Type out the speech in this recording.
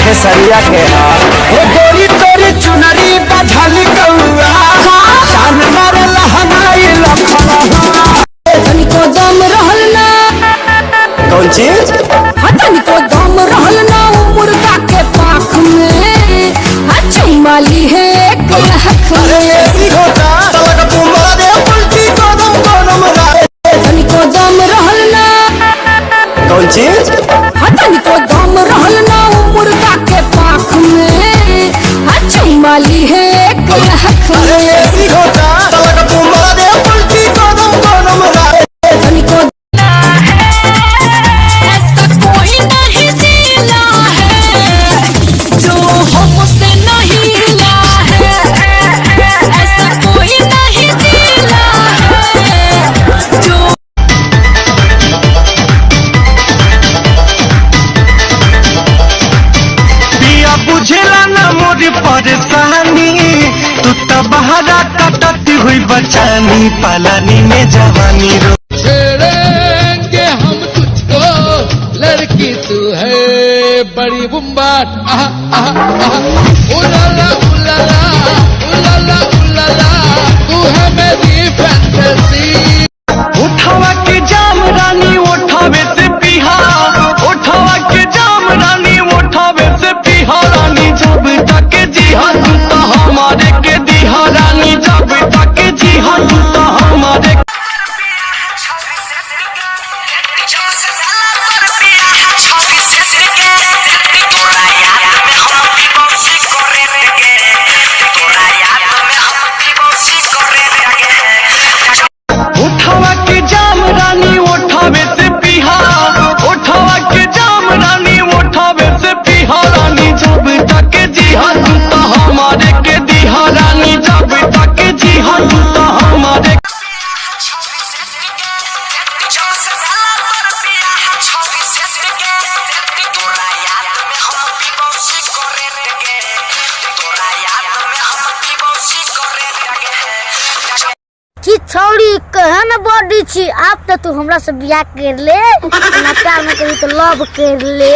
खेसरिया के हे गोरी तोरी चुनरी बझली कौआ जान मारे लहनाई लखला तनिको दम रहल ना। कौन चीज? तनिको दम रहल ना मुर्गा के पाख में चुमाली है एक लहक में। तनिको दम रहल ना। कौन चीज? तनिको दम रहल ना मुर्गा के पाख में चुमाली है एक लहक में। तनिको ऐसा कोई नहीं दिला है जो हमसे नहीं ला है। ऐसा कोई नहीं दिला है जो पिया बुझेला ना मोरी परेशानी तू तो बहरा कटती हुई बचानी पालानी में जवानी रो छेड़ेंगे हम तुझको लड़की तू है बड़ी बुम्बाट उलाला उलाला उलाला उलाला तू है मेरी फैंटेसी। उठावा के जाम रानी उठावे से पिहा उठावा के जाम रानी उठावे से पिहा रानी जब तक जीहा तू तो हमारे के दिहा रानी जब तक जीहा तू तो हमारे उठावा के जाम रानी उठावे से पिहा उठावा के जाम रानी उठावे से पिहा रानी जब तक जीहा तू तो हमारे के दिहा रानी जब तक जीहा तू तो हमारे छौड़ी कहे न बॉडी छी आप तो तू हमरा से बियाह कर ले ना प्यार में कभी तो लव कर ले।